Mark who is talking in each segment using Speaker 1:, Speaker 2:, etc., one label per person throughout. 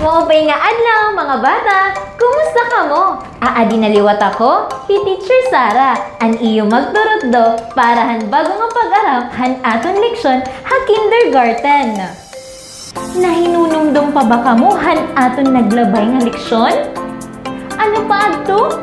Speaker 1: Maupay nga adlaw mga bata, kumusta ka mo? Aadi naliwat ako, ti Teacher Sara, an iyo magturot do para han bago nga pag-arap han aton leksyon ha kindergarten. Nahinunumdum pa ba kamo han aton naglabay nga leksyon? Ano pa adto?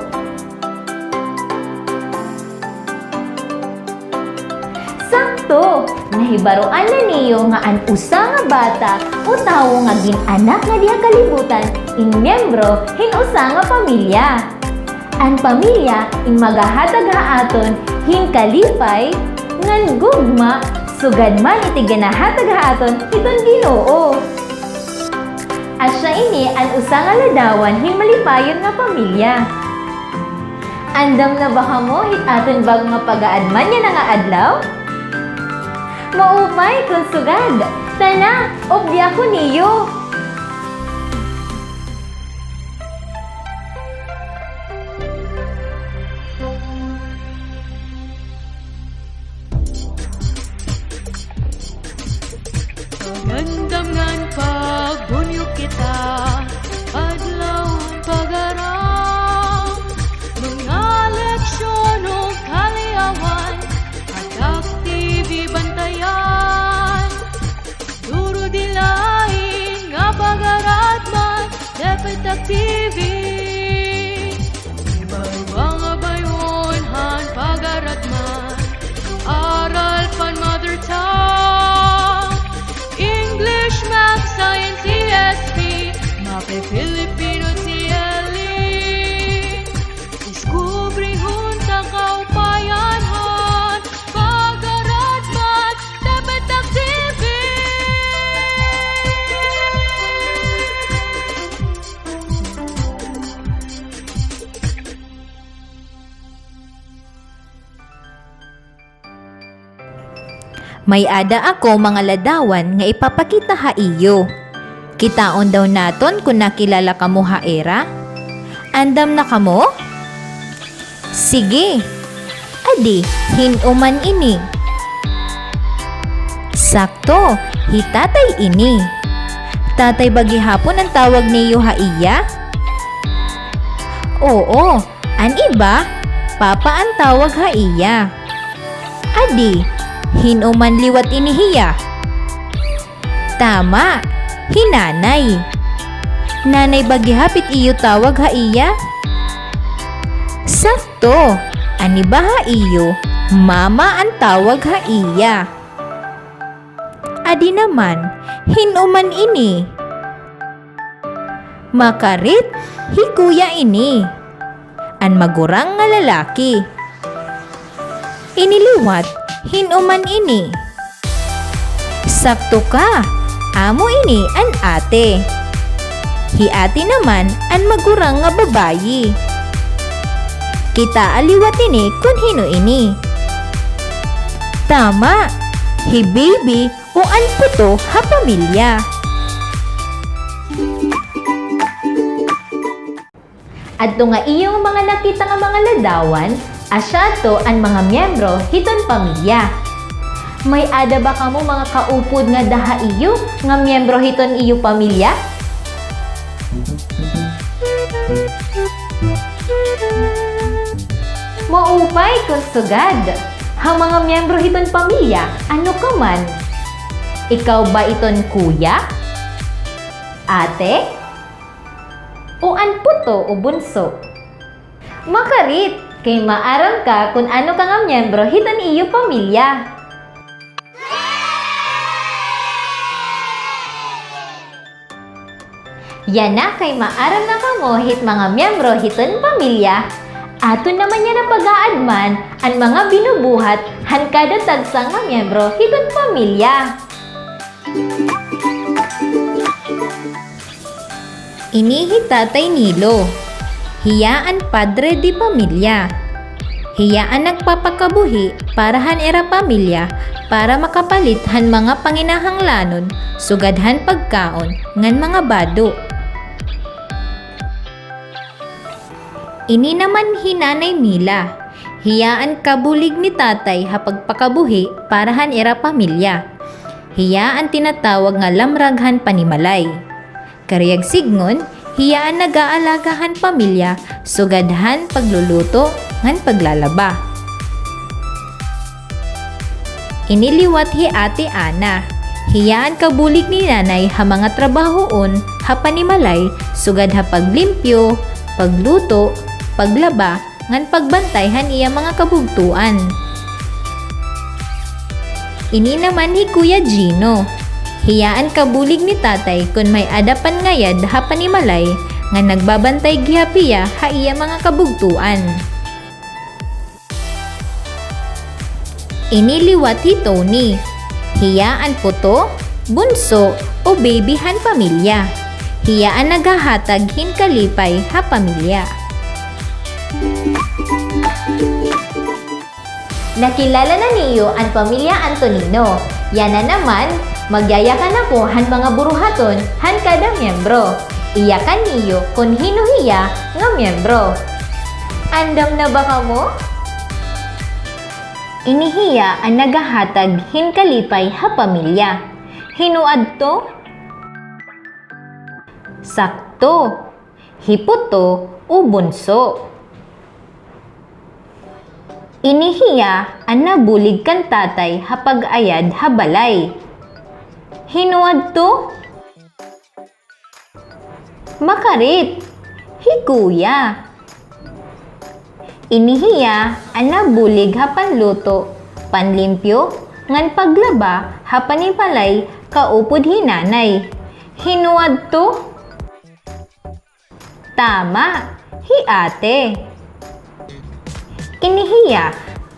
Speaker 1: Sakto! Nahibaroan na niyo nga an usa nga bata o tawo nga gin-anak nga diha kalibutan in miyembro hin usa nga pamilya. An pamilya in magahatag haaton hin kalipay ngan gugma sugad man iti ganahatag haaton iton Ginoo. Asya ini an usa nga ladawan hin malipayon nga pamilya. Andam na ba kamo hit aton bago nga pagaadman niya nga adlaw? Maupay kung sugad. Tana, obya ko niyo.
Speaker 2: Pagandam ngan pagbunyo kita, adlaw pag-aram, mga leksyon o kaliawan, at aktibi bantayan. Duro dilain nga pag-aratman, dapat aktibi. Ibawa nga bayon han pag-aratman, aral pan mother tongue, English, Math, Science, ESP, Mape Filipino, TLE. Diskubre hunta kaupayan han, pag-arat man, dapat aktibi.
Speaker 1: May ada ako mga ladawan nga ipapakita ha iyo. Kitaon daw naton kung nakilala kamo ha era? Andam na kamo? Sige. Adi, hinuman ini. Sakto, hitatay ini. Tatay bagi hapon ang tawag niyo ha iya? Oo, an iba, papa ang tawag ha iya. Adi, hinuman liwat inihiya. Tama, hinanay. Nanay bagi hapit iyo tawag ha iya? Sakto, ani ba ha iyo? Mama ang tawag ha iya. Adi naman, hinuman ini. Makarit, hikuya ini. An magurang nga lalaki. Iniliwat, hinuman ini. Sakto ka, amo ini an ate. Hi ate naman an magurang nga babayi. Kita aliwat ini kun hino ini. Tama, hi baby o an puto ha pamilya. Adto nga iyong mga nakita nga mga ladawan, asya to ang mga miyembro hiton pamilya. May ada ba kamo mga kaupod nga daha iyo nga miyembro hiton iyo pamilya? Maupay kung sugad. Ha mga miyembro hiton pamilya, ano ka man? Ikaw ba iton kuya? Ate? O an puto o bunso? Makarit, kay maaram ka kung ano ka nga miyembro hiton iyo pamilya. Yan na kay maaram na kamo hit mga miyembro hiton pamilya. Aton naman yan na pag-aadman ang mga binubuhat han kada tagsang nga miyembro hiton pamilya. Inihi tatay Nilo. Hiyaan padre di pamilya. Hiyaan nagpapakabuhi para han era pamilya para makapalit han mga panginahanglanon sugadhan pagkaon ngan mga bado. Ini naman hinanay Mila. Hiyaan kabulig ni tatay hapagpakabuhi para han era pamilya. Hiyaan tinatawag nga lamraghan panimalay. Kariyag signon, hiyaan nag-aalagahan pamilya, sugadhan pagluluto, ngan paglalaba. Iniliwat hi Ate Ana. Hiyaan kabulig ni nanay ha mga trabahoon, ha panimalay, sugad ha paglimpyo, pagluto, paglaba, ngan pagbantay han iya mga kabugtuan. Ini naman hi Kuya Gino. Hiyaan kabulig ni tatay kun may adapan ngayad ha panimalay, nga nagbabantay gihapiya ha iya mga kabugtuan. Iniliwat hi Tony. Hiyaan puto, bunso, o babyhan pamilya. Hiyaan naghahatag hin kalipay ha pamilya. Nakilala na niyo ang pamilya Antonino. Yan na naman, magyayakan ako han mga buruhaton han kada miyembro. Iyakan niyo kung hinuhiya nga miyembro. Andam na ba kamo? Inihiya ang nagahatag hin kalipay ha pamilya. Hinuad to? Sakto. Hiputo o bunso. Inihiya ang nabulig kan tatay ha pag-ayad ha balay. Hinuad to? Makarit. Hikuya. Inihiya ang nabulig ha panluto, panlimpyo, ngan paglaba ha panipalay kaupod hinanay. Hinuad to? Tama, hi ate. Inihiya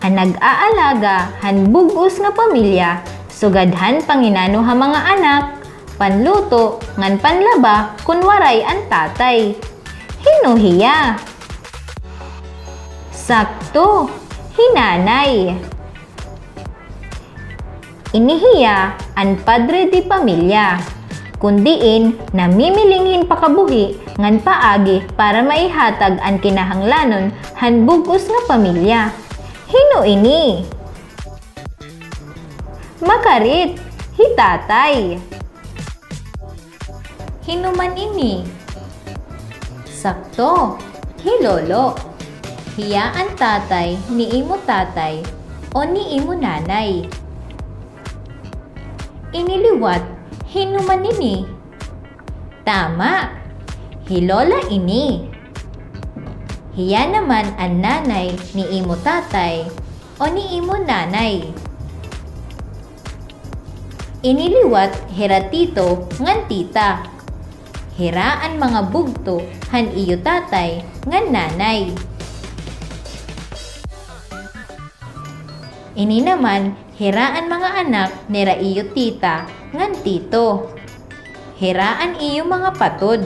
Speaker 1: ang nag-aalaga han bugos nga pamilya, sugadhan panginano ha mga anak, panluto, ngan panlaba kunwaray ang tatay. Hinuhiya. Sakto, hinanay. Inihiya ang padre di pamilya, kundiin namimilinghin pakabuhi ngan paagi para maihatag ang kinahanglanon han bugos nga pamilya. Hino ini? Makarit, hitatay. Hinuman ini? Sakto, hilolo. Hiyaan tatay ni imo tatay o ni imo nanay. Iniliwat, hinuman ini? Tama, hilola ini. Hiya naman ang nanay ni imo tatay o ni imo nanay. Iniliwat, hiratito ngan tita. Hiraan mga bugto han iyo tatay ngan nanay. Ini naman, hiraan mga anak nira iyo tita ngan tito. Hiraan iyo mga patod.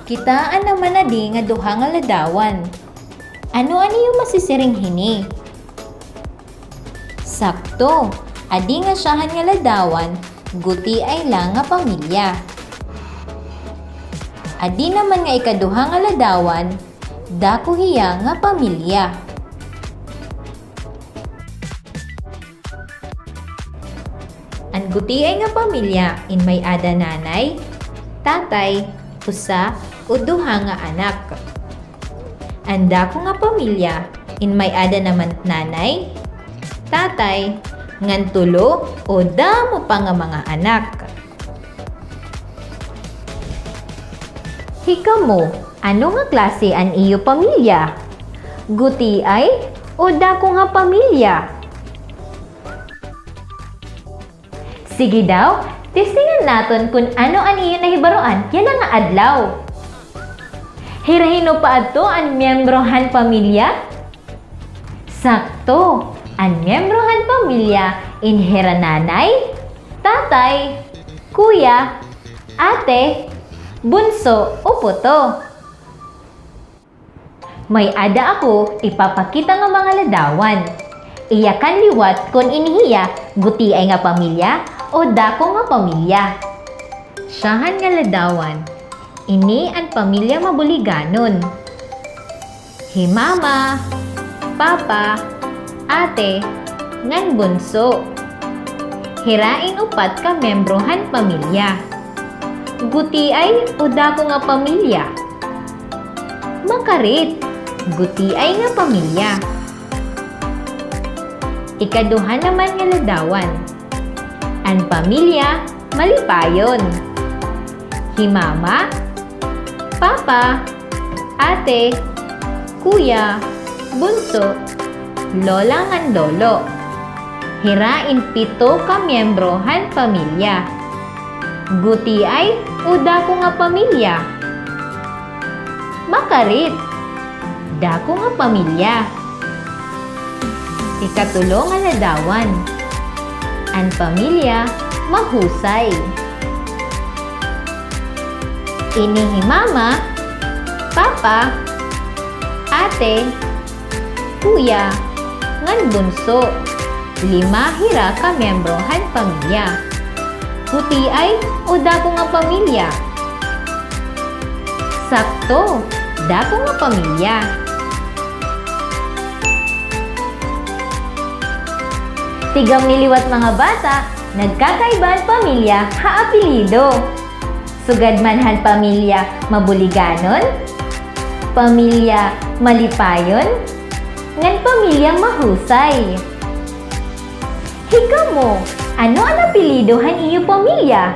Speaker 1: Kitaan naman na di nga duha nga ladawan. Ano iyo masisiring hini? Sakto, adi nga siyahan nga ladawan, guti ay lang nga pamilya. Adi naman nga ikaduha nga ladawan, dako hiya nga pamilya. Ang gutiay nga pamilya in may ada nanay, tatay, usa o duha nga anak. Ang dako nga pamilya in may ada naman nanay, tatay, ngan tulo o damo pa nga mga anak. Hika mo, ano nga klase ang iyo pamilya? Guti ay o dako nga pamilya? Sige daw, testingan naton kung ano ang iyo nahibaroan, yan nga adlaw. Hirahino pa adto ang miyembrohan pamilya? Sakto, ang miyembrohan pamilya inhera nanay, tatay, kuya, ate, bunso o puto. May ada ako ipapakita nga mga ladawan. Iyakan liwat kung inihiya guti ay nga pamilya o dako nga pamilya. Siyahan nga ladawan. Ini ang pamilya mabuliganon. Hi mama, papa, ate, ngan bunso. hirain upat ka membrohan pamilya. Guti ay o dako nga pamilya. Makarit, guti ay nga pamilya. Ikaduha naman nga ladawan. An pamilya, malipayon. Himama, papa, ate, kuya, bunso, lola ngan lolo. Hirain 7 ka miyembrohan pamilya. Guti ay o dako nga pamilya. Makarit, dako nga pamilya. Ikatulo nga ladawan. An pamilya, mahusay. Ini mama, papa, ate, kuya, ngan bunso. 5 hira ka miyembrohan pamilya. Guti ay o dako nga pamilya. Sakto, dako nga pamilya. Tigang niliwat mga bata, nagkakaibahan pamilya haapilido. Sugad manhan pamilya mabuliganon, pamilya malipayon, ngan pamilya mahusay. Hika mo, ano ang apelidohan iyo pamilya?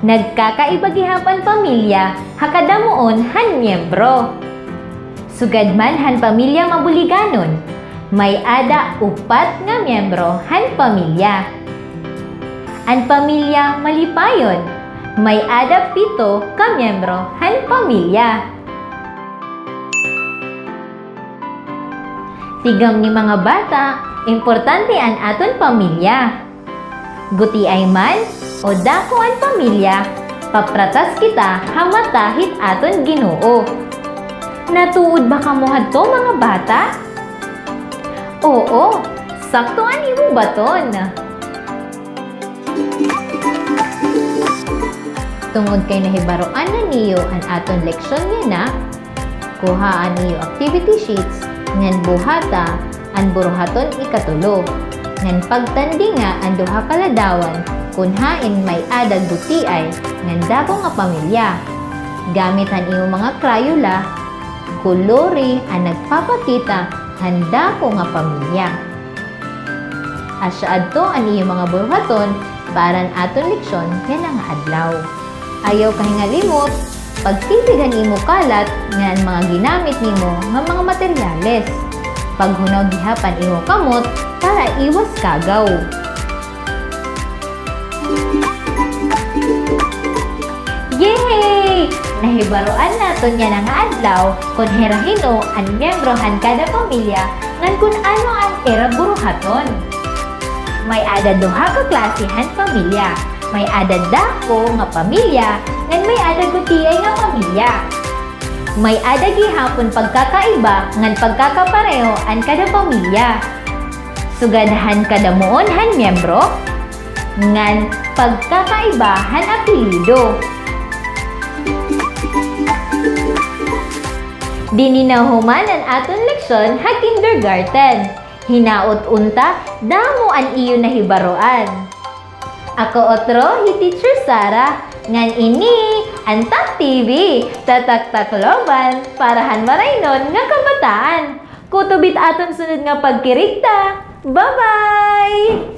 Speaker 1: Nagkakaibagihapan pamilya, hakadamuon han miyembro. Sugad man han pamilya mabuliganon, may ada 4 nga miyembro han pamilya. An pamilya malipayon, may ada 7 ka miyembro han pamilya. Tigam ni mga bata, importante an aton pamilya. Guti ay man o dako an pamilya, papratas kita hamatahit aton Ginoo. Natuod ba kamo hadto mga bata? Oo, sakto an imo baton. Tungod kay nahibaroan na niyo an aton leksyon niya na, kuhaan niyo activity sheets ngan buhata an buruhaton ikatulo. Ngan pagtandi nga ang duha ka ladawan kunhain may ada guti ay ngan dako nga pamilya. Gamit han imo mga Crayola, kolore ang nagpapakita handa ko nga pamilya. Asya adto ang iyong mga buruhaton para ang aton leksyon yan nga adlaw. Ayaw kahingalimot, pagtitigan imo kalat nga mga ginamit nimo nga mga materyales. Paghunaw gihapan imo kamot para iwas kagaw. Yay! Nahibaroan naton yan nga adlaw kung herahino ang miyembrohan kada pamilya ngan kung ano ang era buruhaton. May ada duha ka klasihan pamilya. May ada dako nga pamilya ngan may ada gutiay nga pamilya. May ada gihapon pagkakaiba ngan pagkakapareho an kada pamilya. Sugadahan kada muon han miyembro ngan pagkakaiba han apelyido. Dininahuman ang aton leksyon ha kindergarten. Hinaot unta damo an iyo nahibaroan. Ako otro hi Teacher Sara, ngan ini ang Tak TV, tatak-takloban, parahan maraynon nga kabataan. Kutubit aton sunod nga pagkirigta. Bye-bye!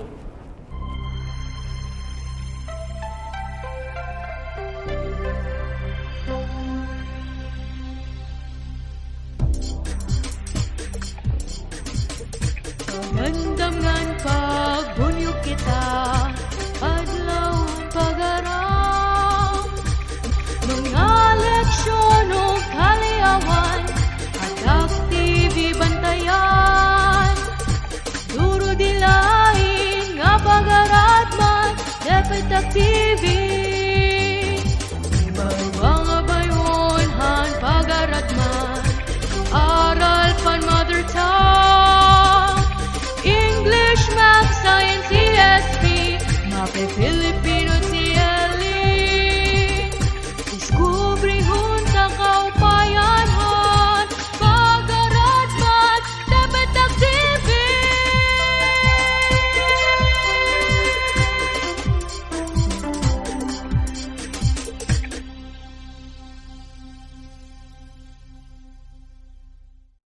Speaker 2: Kamandam ngan pagbunyo kita